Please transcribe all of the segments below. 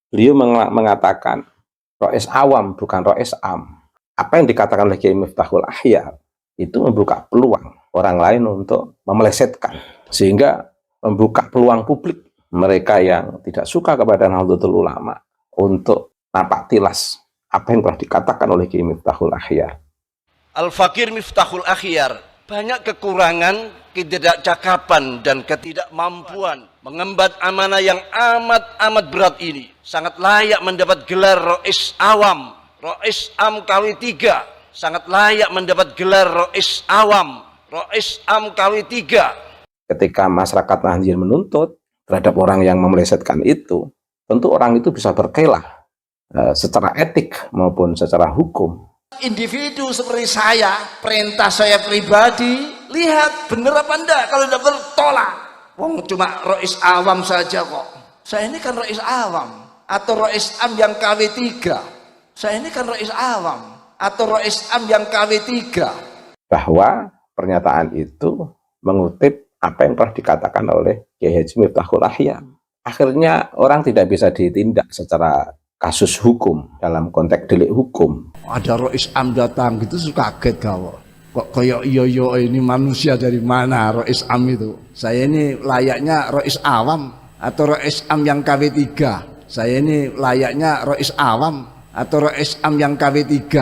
Beliau mengatakan Rois awam bukan Rois am. Apa yang dikatakan oleh Kiai Miftahul Ahyar itu membuka peluang orang lain untuk memelesetkan, sehingga membuka peluang publik mereka yang tidak suka kepada Nahdlatul Ulama untuk nampak tilas apa yang telah dikatakan oleh Kiai Miftahul Ahyar. Al-Fakir Miftahul Ahyar banyak kekurangan, ketidakcakapan dan ketidakmampuan mengemban amanah yang amat berat ini. Sangat layak mendapat gelar Rois Awam, Rois Am KW3. Sangat layak mendapat gelar Rois Awam, Rois Am KW3. Ketika masyarakat Nahdien menuntut terhadap orang yang memelesetkan itu, tentu orang itu bisa berkelah secara etik maupun secara hukum. Individu seperti saya, perintah saya pribadi, lihat bener apa enggak. Kalau enggak bener, tolak. Wong cuma Rois Awam saja kok. Saya ini kan Rois Awam atau Rois Am yang KW3. Saya ini kan Rois Awam atau Rois Am yang KW3. Bahwa pernyataan itu mengutip apa yang telah dikatakan oleh Kiai Haji Miftahul Ahyar. Akhirnya orang tidak bisa ditindak secara kasus hukum dalam konteks delik hukum. Ada Rois Am datang gitu suka kaget kau. Kok kayak iyo ini manusia dari mana Rois Am itu? Saya ini layaknya Rois Awam atau Rois Am yang KW3. Saya ini layaknya Rois Awam atau Rois Am yang KW3.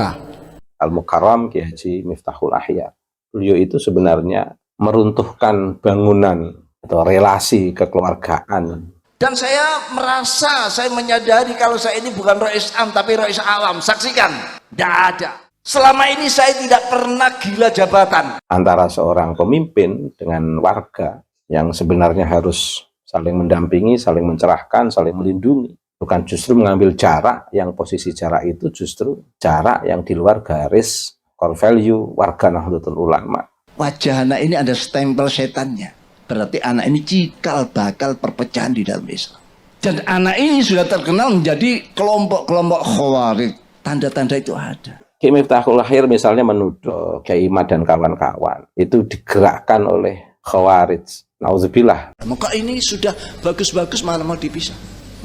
Al-Mukarram Kiai Haji Miftahul Ahyar, beliau itu sebenarnya meruntuhkan bangunan atau relasi kekeluargaan. Dan saya merasa, saya menyadari kalau saya ini bukan Rois Am tapi Rois Awam. Saksikan, tidak ada. Selama ini saya tidak pernah gila jabatan. Antara seorang pemimpin dengan warga yang sebenarnya harus saling mendampingi, saling mencerahkan, saling melindungi. Bukan justru mengambil jarak, yang posisi jarak itu justru jarak yang di luar garis core value warga Nahdlatul Ulama. Wajah anak ini ada stempel setannya. Berarti anak ini cikal bakal perpecahan di dalam Islam. Dan anak ini sudah terkenal menjadi kelompok-kelompok khawarij. Tanda-tanda itu ada. Kiai Miftahul Ahyar misalnya menuduh Kiai Imad dan kawan-kawan itu digerakkan oleh khawarij. Nauzubillah. Maka ini sudah bagus-bagus malah mau dipisah,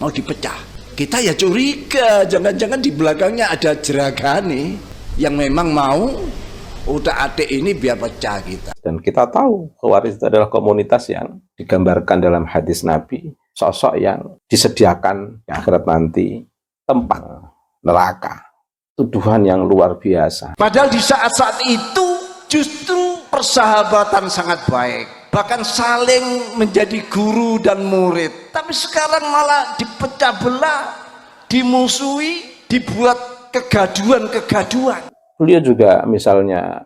mau dipecah. Kita ya curiga, jangan-jangan di belakangnya ada jeragani yang memang mau utak-atik ini biar pecah kita. Dan kita tahu Khawarij itu adalah komunitas yang digambarkan dalam hadis Nabi, sosok yang disediakan di akhirat nanti tempat neraka. Tuduhan yang luar biasa. Padahal di saat-saat itu justru persahabatan sangat baik, bahkan saling menjadi guru dan murid. Tapi sekarang malah dipecah belah, dimusuhi, dibuat kegaduhan-kegaduhan. Beliau juga misalnya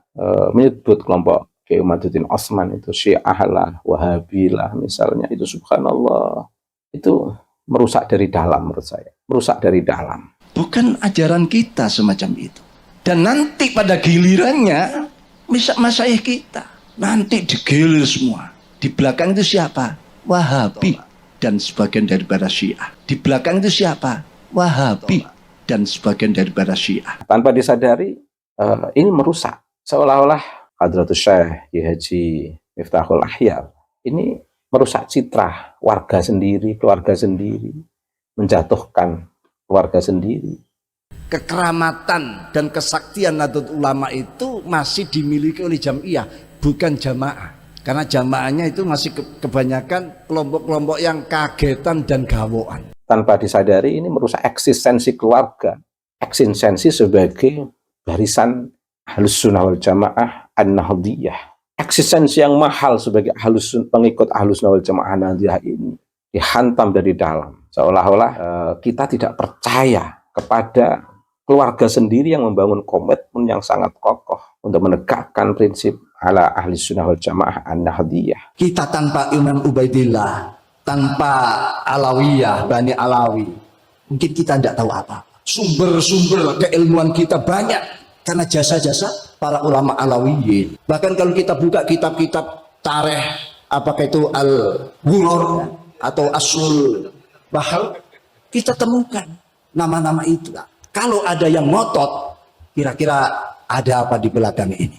menyebut kelompok Kiai Umaduddin Osman itu Syiah lah, Wahabi lah misalnya, itu subhanallah, itu merusak dari dalam menurut saya, merusak dari dalam. Bukan ajaran kita semacam itu. Dan nanti pada gilirannya masyayikh kita nanti digilir semua. Di belakang itu siapa? Wahabi dan sebagian daripada Syiah. Di belakang itu siapa? Wahabi dan sebagian daripada Syiah. Tanpa disadari ini merusak, seolah-olah Hadratus Syekh Kiai Haji Miftahul Ahyar ini merusak citra warga sendiri, keluarga sendiri, menjatuhkan keluarga sendiri. Kekeramatan dan kesaktian Nahdlatul Ulama itu masih dimiliki oleh jamiah, bukan jamaah. Karena jamaahnya itu masih kebanyakan kelompok-kelompok yang kagetan dan gawoan. Tanpa disadari ini merusak eksistensi keluarga, eksistensi sebagai barisan Ahlus Sunnah wal Jamaah An-Nahdliyah. Eksistensi yang mahal sebagai pengikut Ahlus Sunnah wal Jamaah An-Nahdliyah ini dihantam dari dalam. Seolah-olah kita tidak percaya kepada keluarga sendiri yang membangun komitmen yang sangat kokoh untuk menegakkan prinsip ala Ahlus Sunnah wal Jamaah An-Nahdliyah. Kita tanpa Imam Ubaidillah, tanpa Alawiyah, Bani Alawi, mungkin kita tidak tahu apa. Sumber-sumber keilmuan kita banyak karena jasa-jasa para ulama Alawiyin. Bahkan kalau kita buka kitab-kitab tarikh, apakah itu Al-Ghurur atau Aslul Bahar, kita temukan nama-nama itu. Kalau ada yang ngotot, kira-kira ada apa di belakang ini?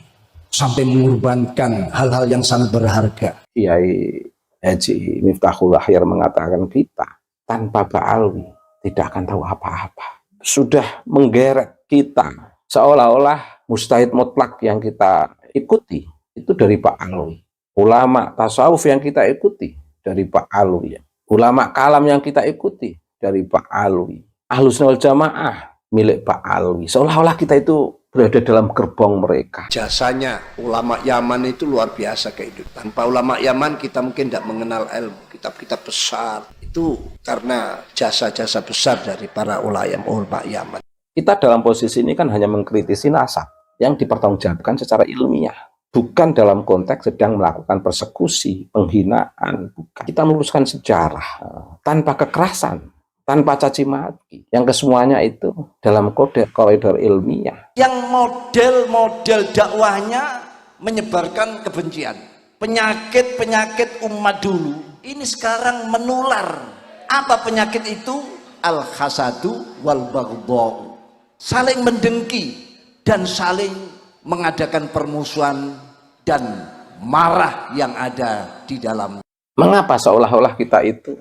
Sampai mengorbankan hal-hal yang sangat berharga. Kiai Haji Miftahul Ahyar mengatakan kita tanpa Ba'alwi tidak akan tahu apa-apa. Sudah menggeret kita seolah-olah mustahid mutlak yang kita ikuti itu dari Pak Alwi. Ulama tasawuf yang kita ikuti dari Pak Alwi. Ulama kalam yang kita ikuti dari Pak Alwi. Ahlussunnah wal Jamaah milik Pak Alwi. Seolah-olah kita itu berada dalam gerbong mereka. Jasanya ulama Yaman itu luar biasa kayak itu. Tanpa ulama Yaman kita mungkin tidak mengenal ilmu, kitab-kitab besar. Itu karena jasa-jasa besar dari para ulama Yaman. Kita dalam posisi ini kan hanya mengkritisi nasab yang dipertanggungjawabkan secara ilmiah. Bukan dalam konteks sedang melakukan persekusi, penghinaan. Bukan. Kita meluruskan sejarah tanpa kekerasan, tanpa caci maki. Yang kesemuanya itu dalam koridor ilmiah. Yang model-model dakwahnya menyebarkan kebencian. Penyakit-penyakit umat dulu ini sekarang menular. Apa penyakit itu? Al-hasadu wal baghdha. Saling mendengki dan saling mengadakan permusuhan dan marah yang ada di dalam. Mengapa seolah-olah kita itu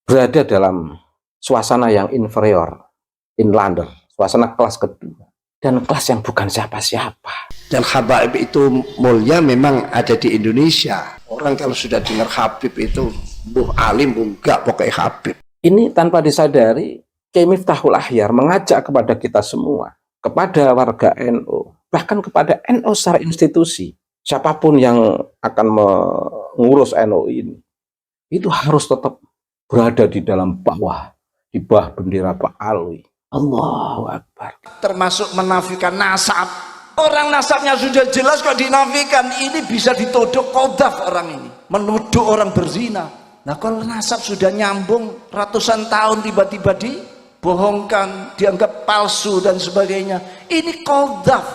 berada dalam suasana yang inferior, inlander, suasana kelas kedua, dan kelas yang bukan siapa-siapa. Dan habaib itu mulia memang ada di Indonesia. Orang kalau sudah dengar Habib itu buh alim, enggak pokoknya Habib. Ini tanpa disadari, Kiai Miftahul Akhyar mengajak kepada kita semua, kepada warga NU, bahkan kepada NU secara institusi, siapapun yang akan mengurus NU ini, itu harus tetap berada di dalam bawah, di bawah bendera Pak Alwi. Allahu Akbar. Termasuk menafikan nasab. Orang nasabnya sudah jelas kok dinafikan. Ini bisa ditodok qadzaf orang ini. Menuduh orang berzina. Nah kalau nasab sudah nyambung ratusan tahun tiba-tiba dibohongkan, dianggap palsu dan sebagainya. Ini qadzaf,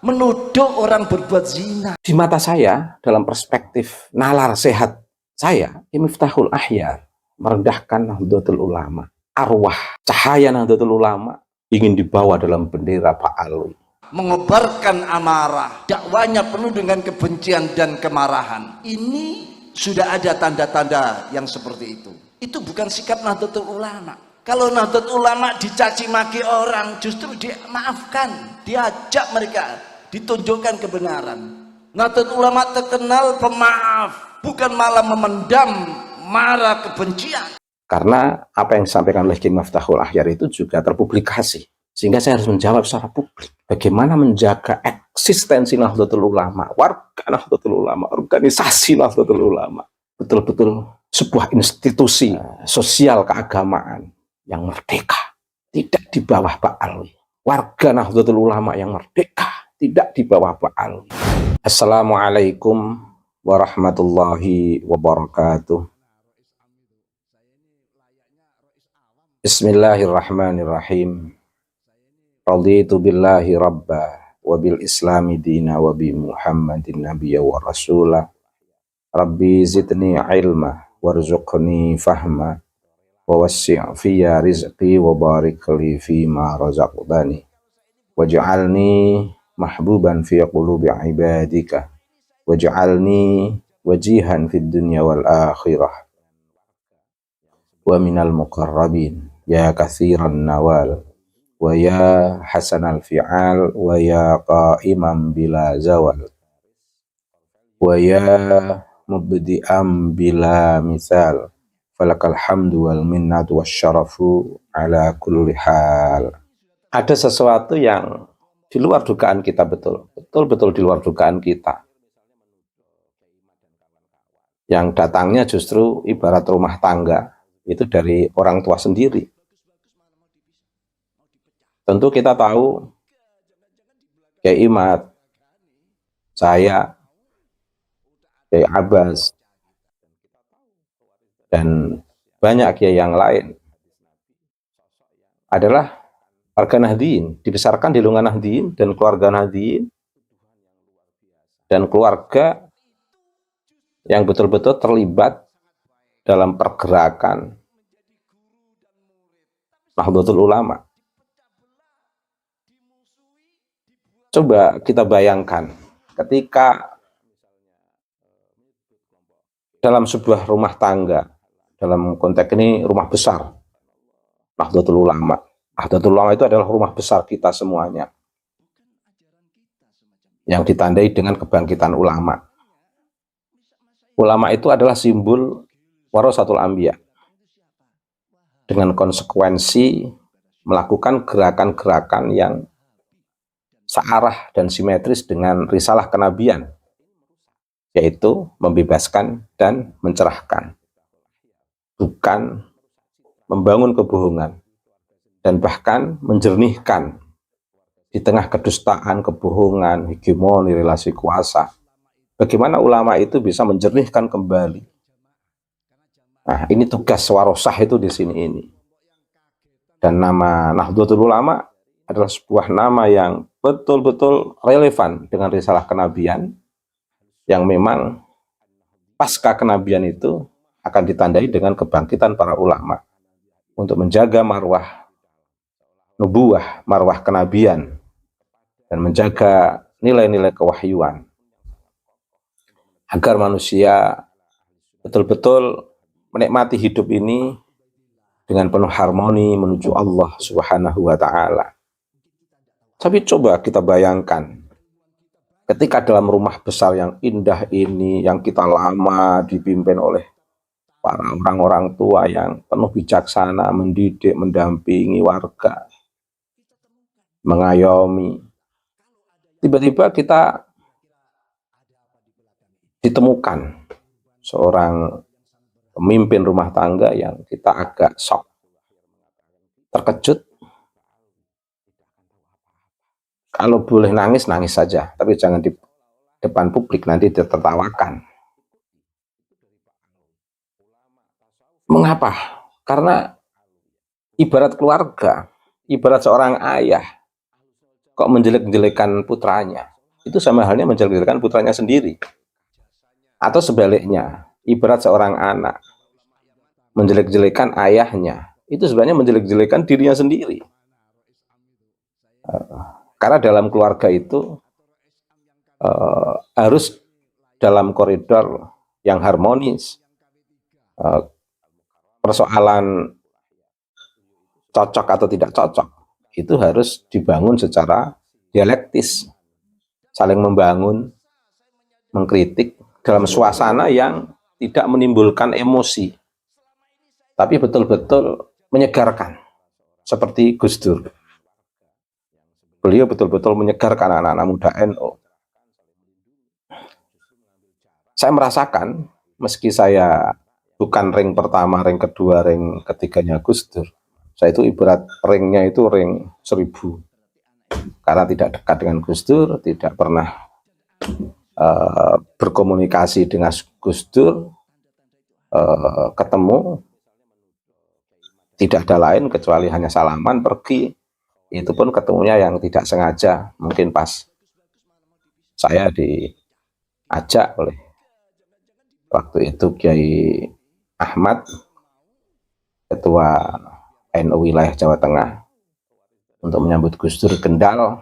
menuduh orang berbuat zina. Di mata saya, dalam perspektif nalar sehat saya, Miftahul Akhyar merendahkan Nahdlatul Ulama. Arwah, cahaya Nahdlatul Ulama ingin dibawa dalam bendera Pak Alwi. Mengobarkan amarah, dakwanya penuh dengan kebencian dan kemarahan. Ini sudah ada tanda-tanda yang seperti itu. Itu bukan sikap Nahdlatul Ulama. Kalau Nahdlatul Ulama dicaci maki orang, justru dimaafkan, diajak mereka, ditunjukkan kebenaran. Nahdlatul Ulama terkenal pemaaf, bukan malah memendam marah kebencian. Karena apa yang disampaikan oleh Kiai Miftahul Akhyar itu juga terpublikasi. Sehingga saya harus menjawab secara publik. Bagaimana menjaga eksistensi Nahdlatul Ulama, warga Nahdlatul Ulama, organisasi Nahdlatul Ulama. Betul-betul sebuah institusi sosial keagamaan yang merdeka. Tidak di bawah Pak Alwi. Warga Nahdlatul Ulama yang merdeka. Tidak di bawah Pak Alwi. Assalamualaikum warahmatullahi wabarakatuh. Bismillahirrahmanirrahim. Raditu billahi rabba wa bil islami dina wa bi Muhammadin nabiyya wa rasula. Rabbi zidni ilma warzuqni fahma wa wassi' fiyya rizqi wa barik li fima razaqtani waj'alni mahbuban fi qulubi ibadika waj'alni wajihan fid dunya wal akhirah wa minal muqarrabin ya katsiran nawal wa ya hasanal fi'al wa ya qa'iman bila zawal wa ya mubdi'am bila misal falakal hamdu wal minnatu wasyarafu ala kulli hal. Ada sesuatu yang di luar dugaan kita, betul-betul di luar dugaan kita, yang datangnya justru ibarat rumah tangga, itu dari orang tua sendiri. Tentu kita tahu Kiai Imad, saya, Kiai Abbas, dan banyak kiai yang lain adalah warga Nahdliyin, dibesarkan di lingkungan Nahdliyin dan keluarga Nahdliyin, dan keluarga yang betul-betul terlibat dalam pergerakan Nahdlatul Ulama. Coba kita bayangkan ketika dalam sebuah rumah tangga, dalam konteks ini rumah besar, Nahdlatul Ulama. Nahdlatul Ulama itu adalah rumah besar kita semuanya, yang ditandai dengan kebangkitan ulama. Ulama itu adalah simbol warasatul anbiya, dengan konsekuensi melakukan gerakan-gerakan yang searah dan simetris dengan risalah kenabian, yaitu membebaskan dan mencerahkan, bukan membangun kebohongan, dan bahkan menjernihkan di tengah kedustaan, kebohongan, hegemoni, relasi kuasa. Bagaimana ulama itu bisa menjernihkan kembali. Nah, ini tugas warosah itu di sini ini. Dan nama Nahdlatul Ulama adalah sebuah nama yang betul-betul relevan dengan risalah kenabian, yang memang pasca kenabian itu akan ditandai dengan kebangkitan para ulama untuk menjaga marwah nubuwah, marwah kenabian, dan menjaga nilai-nilai kewahyuan, agar manusia betul-betul menikmati hidup ini dengan penuh harmoni menuju Allah Subhanahu wa Ta'ala. Tapi coba kita bayangkan, ketika dalam rumah besar yang indah ini, yang kita lama dipimpin oleh para orang-orang tua yang penuh bijaksana, mendidik, mendampingi warga, mengayomi, tiba-tiba kita ditemukan seorang pemimpin rumah tangga yang kita agak shock, terkejut. Kalau boleh nangis, nangis saja, tapi jangan di depan publik, nanti ditertawakan. Mengapa? Karena ibarat keluarga, ibarat seorang ayah, kok menjelek-jelekan putranya, itu sama halnya menjelek-jelekan putranya sendiri. Atau sebaliknya, ibarat seorang anak menjelek-jelekan ayahnya, itu sebenarnya menjelek-jelekan dirinya sendiri. Karena dalam keluarga itu harus dalam koridor yang harmonis. Persoalan cocok atau tidak cocok itu harus dibangun secara dialektis, saling membangun, mengkritik dalam suasana yang tidak menimbulkan emosi, tapi betul-betul menyegarkan, seperti Gus Dur. Beliau betul-betul menyegarkan anak-anak muda NU. Saya merasakan, meski saya bukan ring pertama, ring kedua, ring ketiganya Gus Dur, saya itu ibarat ringnya itu ring 1000. Karena tidak dekat dengan Gus Dur, tidak pernah berkomunikasi dengan Gus Dur, ketemu, tidak ada lain kecuali hanya salaman, pergi. Itu pun ketemunya yang tidak sengaja, mungkin pas saya diajak oleh waktu itu Kiai Ahmad, Ketua NU Wilayah Jawa Tengah, untuk menyambut Gus Dur Kendal.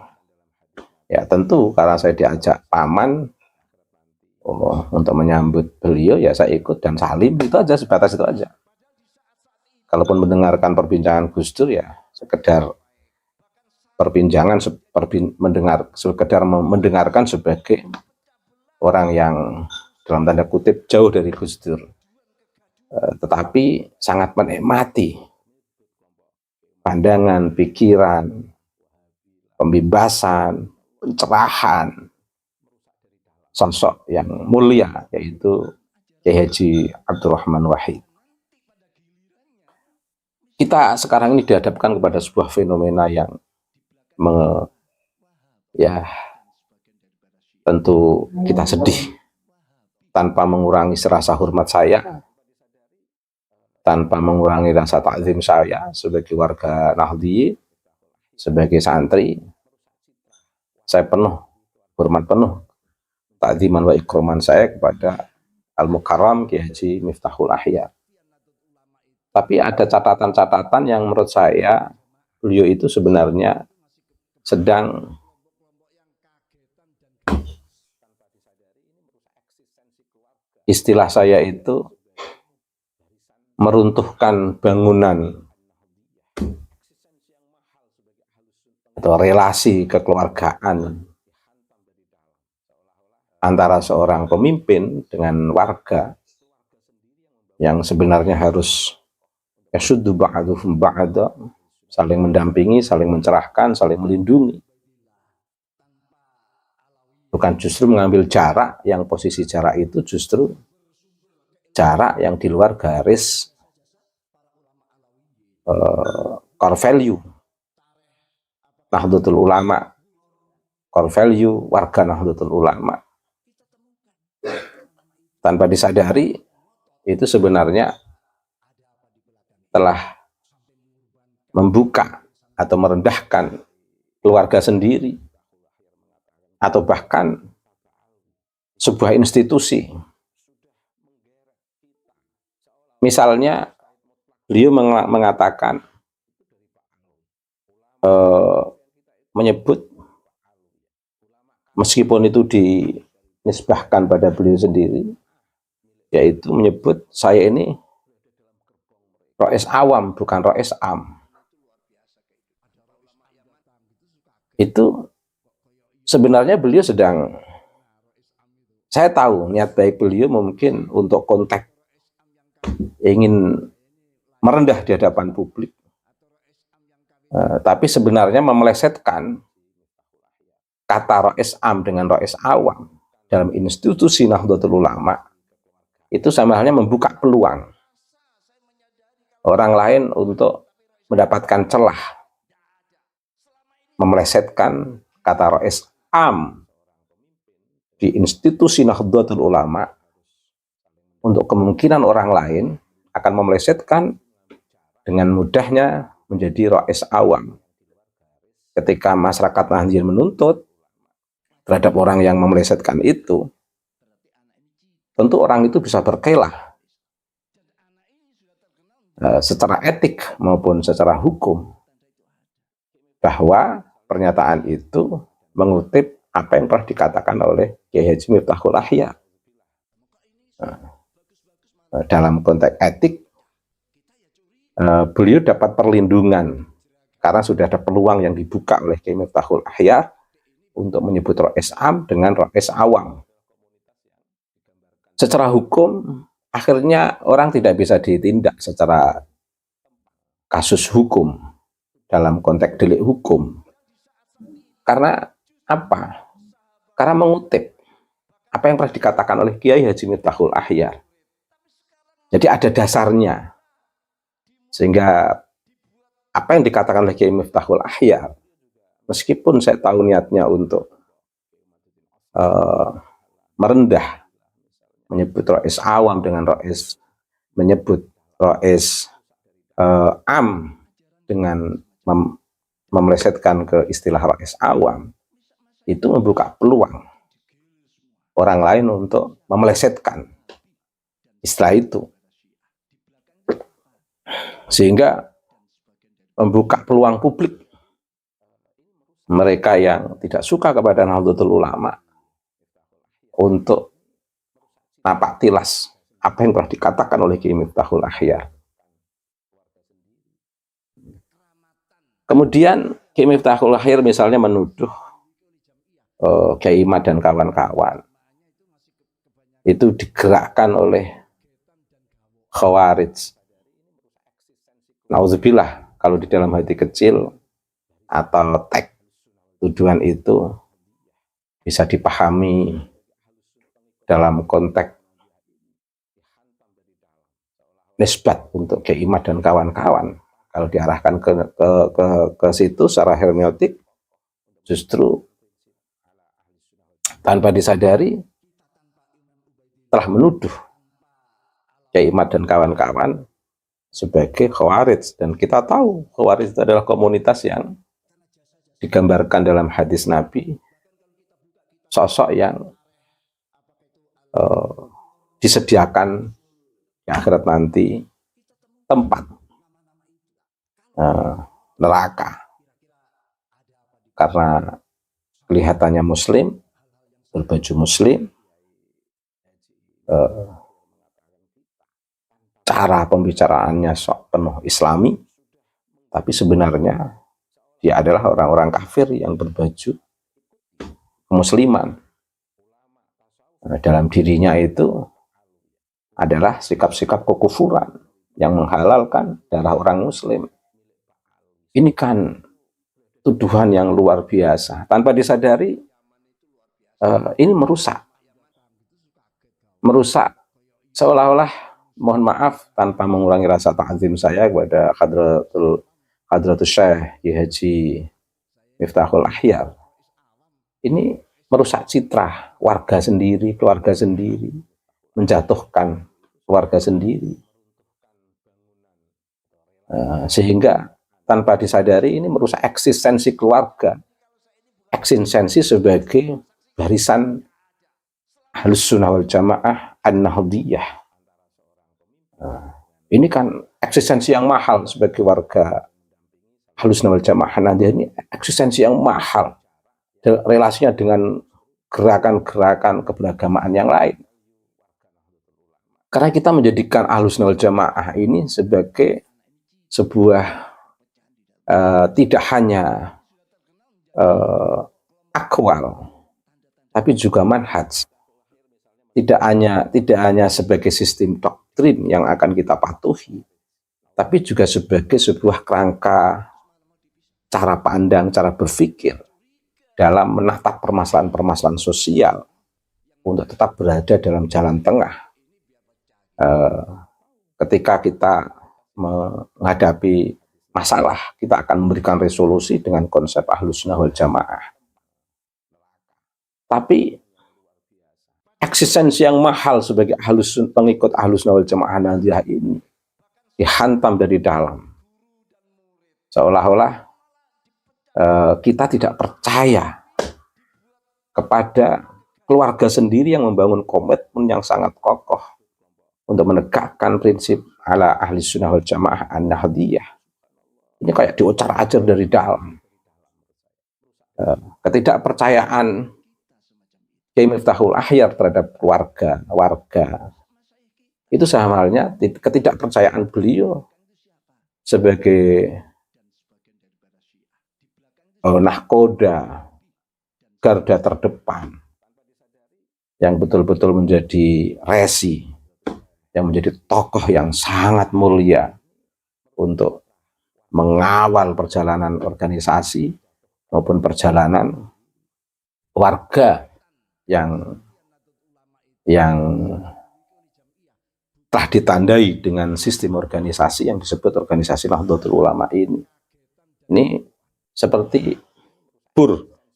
Ya tentu karena saya diajak paman untuk menyambut beliau, ya saya ikut dan salim, itu aja, sebatas itu aja. Kalaupun mendengarkan perbincangan Gus Dur, ya sekedar perbincangan, sekedar mendengarkan sebagai orang yang dalam tanda kutip jauh dari Gus Dur, tetapi sangat menikmati pandangan, pikiran, pembebasan, pencerahan sosok yang mulia, yaitu Kiai Haji Abdurrahman Wahid. Kita sekarang ini dihadapkan kepada sebuah fenomena yang tentu kita sedih, tanpa mengurangi rasa hormat saya, tanpa mengurangi rasa takzim saya sebagai warga Nahdliyin, sebagai santri. Saya penuh hormat penuh, takziman wa ikroman saya kepada Al-Mukarram Kiai Haji Miftahul Ahya. Tapi ada catatan-catatan yang menurut saya beliau itu sebenarnya sedang istilah saya itu meruntuhkan bangunan atau relasi kekeluargaan antara seorang pemimpin dengan warga yang sebenarnya harus yasuddu ba'duhum ba'da, saling mendampingi, saling mencerahkan, saling melindungi. Bukan justru mengambil jarak, yang posisi jarak itu justru jarak yang di luar garis core value Nahdlatul Ulama, core value warga Nahdlatul Ulama. Tanpa disadari, itu sebenarnya telah membuka atau merendahkan keluarga sendiri, atau bahkan sebuah institusi. Misalnya, beliau mengatakan, menyebut, meskipun itu dinisbahkan pada beliau sendiri, yaitu menyebut saya ini rois awam, bukan rois am. Itu sebenarnya beliau sedang, saya tahu niat baik beliau mungkin untuk konteks ingin merendah di hadapan publik, tapi sebenarnya memelesetkan kata rois am dengan rois awam dalam institusi Nahdlatul Ulama itu sama halnya membuka peluang orang lain untuk mendapatkan celah, memelesetkan kata rois am di institusi Nahdlatul Ulama untuk kemungkinan orang lain akan memelesetkan dengan mudahnya menjadi rois awam. Ketika masyarakat Nahdliyin menuntut terhadap orang yang memelesetkan itu, tentu orang itu bisa berkelah secara etik maupun secara hukum bahwa pernyataan itu mengutip apa yang pernah dikatakan oleh Kiai Haji Miftahul Ahya. Dalam konteks etik, beliau dapat perlindungan karena sudah ada peluang yang dibuka oleh Kiai Miftahul Ahya untuk menyebut rois am dengan rois awam. Secara hukum, akhirnya orang tidak bisa ditindak secara kasus hukum dalam konteks delik hukum. Karena apa? Karena mengutip apa yang pernah dikatakan oleh Kiai Haji Miftahul Ahya. Jadi ada dasarnya. Sehingga apa yang dikatakan oleh Kiai Miftahul Ahya, meskipun saya tahu niatnya untuk merendah, menyebut rois awam dengan rois, menyebut rois am dengan memelesetkan ke istilah rois awam, itu membuka peluang orang lain untuk memelesetkan istilah itu, sehingga membuka peluang publik mereka yang tidak suka kepada Nahdlatul Ulama untuk napak tilas apa yang pernah dikatakan oleh Kiai Miftahul Ahya. Kemudian Kiai Miftahul Ahya misalnya menuduh Kiai Imad dan kawan-kawan itu digerakkan oleh Khawarij. Nauzubillah, kalau di dalam hati kecil atau teks tujuan itu bisa dipahami dalam konteks nisbat untuk Kiai Imad dan kawan-kawan. Kalau diarahkan ke situ secara hermeneutik, justru tanpa disadari telah menuduh Kiai Imad dan kawan-kawan sebagai Khawarij. Dan kita tahu Khawarij itu adalah komunitas yang digambarkan dalam hadis Nabi, sosok yang disediakan di akhirat nanti tempat neraka karena kelihatannya muslim, berbaju muslim, cara pembicaraannya sok penuh islami, tapi sebenarnya Dia adalah orang-orang kafir yang berbaju kemusliman. Dalam dirinya itu adalah sikap-sikap kekufuran yang menghalalkan darah orang muslim. Ini kan tuduhan yang luar biasa. Tanpa disadari, ini merusak. Seolah-olah, mohon maaf, tanpa mengurangi rasa ta'zim saya kepada Hadratus Syekh Haji Miftahul Akhyar. Ini merusak citra warga sendiri, keluarga sendiri, menjatuhkan keluarga sendiri. Sehingga tanpa disadari ini merusak eksistensi keluarga, eksistensi sebagai barisan Ahlus Sunnah wal Jamaah An-Nahdiyah. Ini kan eksistensi yang mahal sebagai warga Ahlus Sunnah wal Jamaah An-Nahdiyah, ini eksistensi yang mahal relasinya dengan gerakan-gerakan keberagamaan yang lain. Karena kita menjadikan Ahlus Sunnah wal Jamaah ini sebagai sebuah tidak hanya akwal, tapi juga manhaj. Tidak hanya sebagai sistem doktrin yang akan kita patuhi, tapi juga sebagai sebuah kerangka cara pandang, cara berpikir dalam menatap permasalahan-permasalahan sosial untuk tetap berada dalam jalan tengah. Ketika kita menghadapi masalah, kita akan memberikan resolusi dengan konsep Ahlus Sunnah wal Jamaah. Tapi eksistensi yang mahal sebagai pengikut Ahlus Sunnah wal Jamaah Nahdiyah ini dihantam dari dalam. Seolah-olah kita tidak percaya kepada keluarga sendiri yang membangun komitmen yang sangat kokoh untuk menegakkan prinsip ala Ahli Sunnah wal Jamaah An-Nahdiyah. Ini kayak diucar-acar dari dalam. Ketidakpercayaan Kiai Miftahul Akhyar terhadap warga itu sama halnya ketidakpercayaan beliau sebagai nahkoda, garda terdepan yang betul-betul menjadi resi, yang menjadi tokoh yang sangat mulia untuk mengawal perjalanan organisasi maupun perjalanan warga yang telah ditandai dengan sistem organisasi yang disebut organisasi Nahdlatul Ulama ini. Ini seperti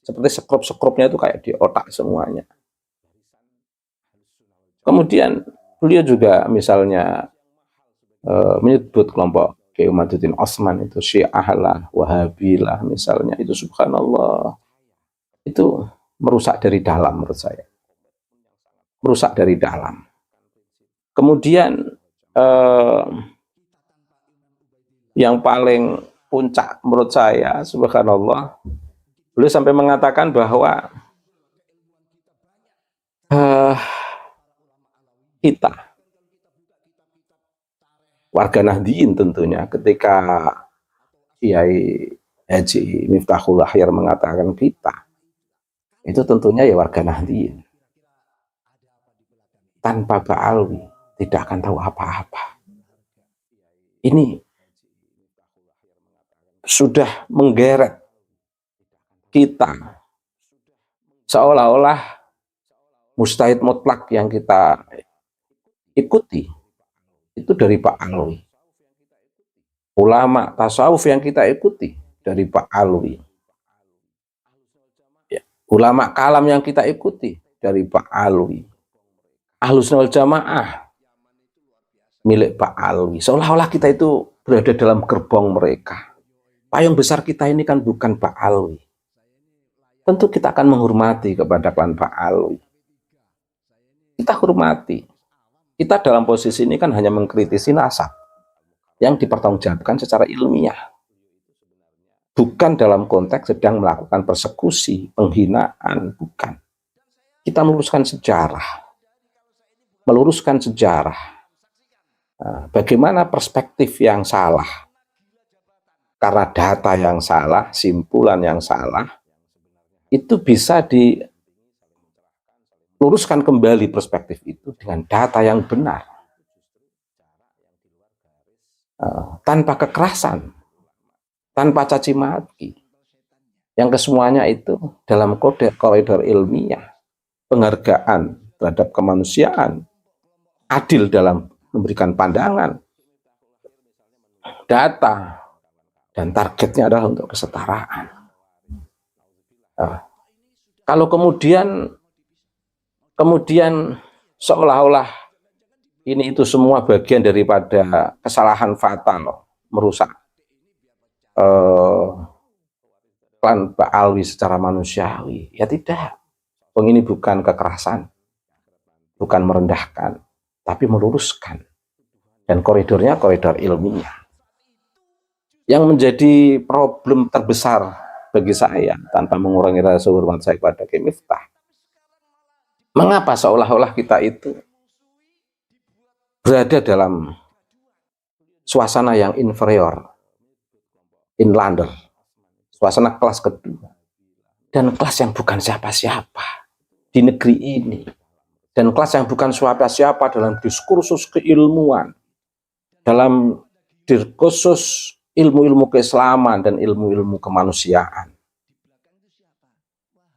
seperti sekrup-sekrupnya itu kayak di otak semuanya. Kemudian beliau juga misalnya menyebut kelompok Kiai Umaduddin Osman itu Syiah lah, Wahabi lah misalnya, itu subhanallah, itu merusak dari dalam menurut saya. Merusak dari dalam. Kemudian yang paling puncak menurut saya, subhanallah, beliau sampai mengatakan bahwa kita warga Nahdliyin tentunya, ketika Kiai Haji Miftahul Akhyar mengatakan kita, itu tentunya ya warga Nahdliyin. Tanpa Ba'alwi tidak akan tahu apa-apa. Ini sudah menggeret kita seolah-olah mustahid mutlak yang kita ikuti itu dari Pak Alwi. Ulama tasawuf yang kita ikuti dari Pak Alwi. Ya, ulama kalam yang kita ikuti dari Pak Alwi. Ahlus Sunnah wal Jamaah milik Pak Alwi. Seolah-olah kita itu berada dalam gerbong mereka. Payung besar kita ini kan bukan Pak Alwi. Tentu kita akan menghormati kepada klan Pak Alwi. Kita hormati. Kita dalam posisi ini kan hanya mengkritisi nasab yang dipertanggungjawabkan secara ilmiah. Bukan dalam konteks sedang melakukan persekusi, penghinaan, bukan. Kita meluruskan sejarah. Meluruskan sejarah. Bagaimana perspektif yang salah. karena data yang salah, simpulan yang salah, itu bisa diluruskan kembali perspektif itu dengan data yang benar. Tanpa kekerasan, tanpa caci maki. Yang kesemuanya itu dalam koridor ilmiah, penghargaan terhadap kemanusiaan, adil dalam memberikan pandangan, data, dan targetnya adalah untuk kesetaraan. Kalau kemudian seolah-olah ini itu semua bagian daripada kesalahan fatal merusak klan Ba'alwi secara manusiawi, ya tidak. Ini bukan kekerasan, bukan merendahkan, tapi meluruskan, dan koridornya koridor ilmiah. Yang menjadi problem terbesar bagi saya, tanpa mengurangi rasa hormat saya kepada Kiai Miftah, mengapa seolah-olah kita itu berada dalam suasana yang inferior, inlander, suasana kelas kedua, dan kelas yang bukan siapa-siapa di negeri ini, dan kelas yang bukan siapa-siapa dalam diskursus keilmuan, dalam diskursus ilmu-ilmu keislaman dan ilmu-ilmu kemanusiaan.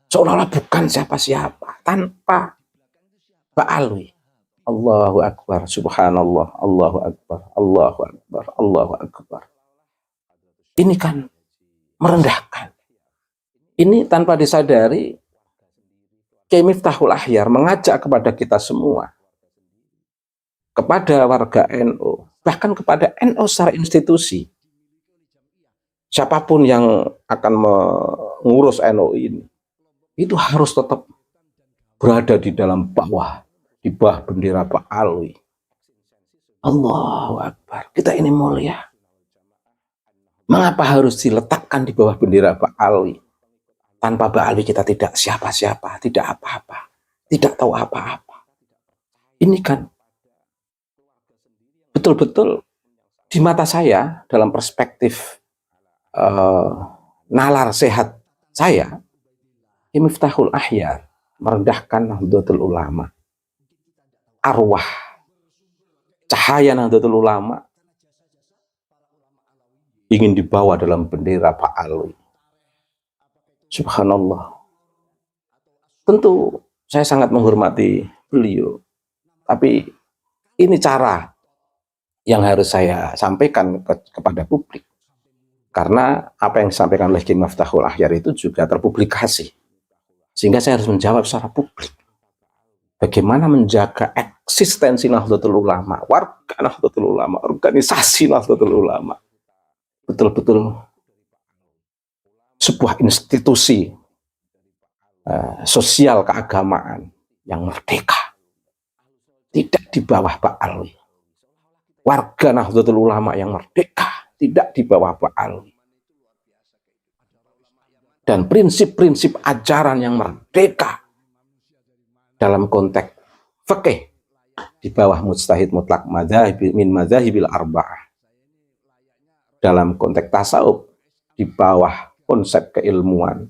Seolah-olah bukan siapa-siapa, tanpa Ba'alwi. Allahu Akbar, subhanallah, Allahu Akbar, Allahu Akbar, Allahu Akbar. Ini kan merendahkan. Ini tanpa disadari, Kiai Miftahul Akhyar mengajak kepada kita semua, kepada warga NU, bahkan kepada NU secara institusi, siapapun yang akan mengurus NU ini, itu harus tetap berada di dalam bawah, di bawah bendera Ba'alwi. Allahu Akbar. Kita ini mulia. Mengapa harus diletakkan di bawah bendera Ba'alwi? Tanpa Ba'alwi kita tidak siapa-siapa, tidak apa-apa, tidak tahu apa-apa. Ini kan betul-betul di mata saya, dalam perspektif nalar sehat saya, Miftahul Akhyar merendahkan Nahdlatul Ulama, arwah cahaya Nahdlatul Ulama ingin dibawa dalam bendera Ba'alwi. Subhanallah. Tentu saya sangat menghormati beliau, tapi ini cara yang harus saya sampaikan kepada publik. Karena apa yang disampaikan oleh Kiai Miftahul Akhyar itu juga terpublikasi. Sehingga saya harus menjawab secara publik. Bagaimana menjaga eksistensi Nahdlatul Ulama, warga Nahdlatul Ulama, organisasi Nahdlatul Ulama. Betul-betul sebuah institusi sosial keagamaan yang merdeka. Tidak di bawah Ba'alwi. Warga Nahdlatul Ulama yang merdeka, tidak di bawah Ba'alwi. Dan prinsip-prinsip ajaran yang merdeka dalam konteks fikih di bawah mujtahid mutlak min madzahibil arba'ah. Dalam konteks tasawuf di bawah konsep keilmuan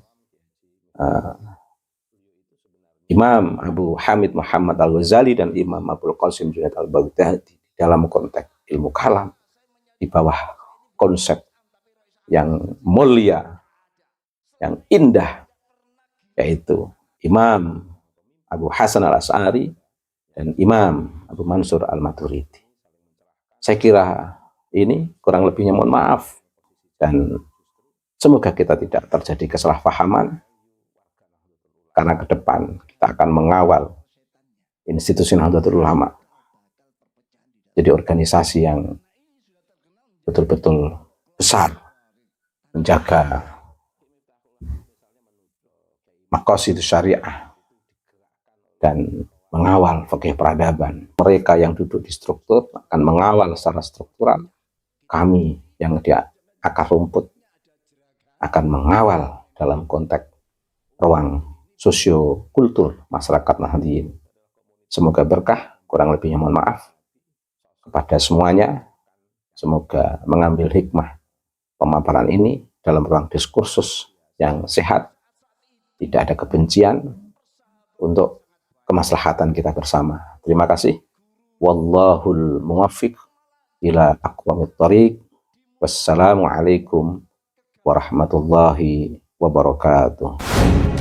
Imam Abu Hamid Muhammad Al-Ghazali dan Imam Abul Qasim Junaid Al-Baghdadi. Dalam konteks ilmu kalam di bawah konsep yang mulia, yang indah, yaitu Imam Abu Hasan Al-Asy'ari dan Imam Abu Mansur Al-Maturidi. Saya kira ini kurang lebihnya mohon maaf, dan semoga kita tidak terjadi kesalahpahaman, karena ke depan kita akan mengawal institusi Nahdlatul Ulama jadi organisasi yang betul-betul besar, menjaga maqasid syariah dan mengawal fikih peradaban. Mereka yang duduk di struktur akan mengawal secara struktural. Kami yang di akar rumput akan mengawal dalam konteks ruang sosio-kultur masyarakat Nahdliyin. Semoga berkah, kurang lebihnya mohon maaf kepada semuanya. Semoga mengambil hikmah pemaparan ini dalam ruang diskursus yang sehat, tidak ada kebencian, untuk kemaslahatan kita bersama. Terima kasih. Wallahul muwaffiq ila aqwamit thariq. Wassalamualaikum warahmatullahi wabarakatuh.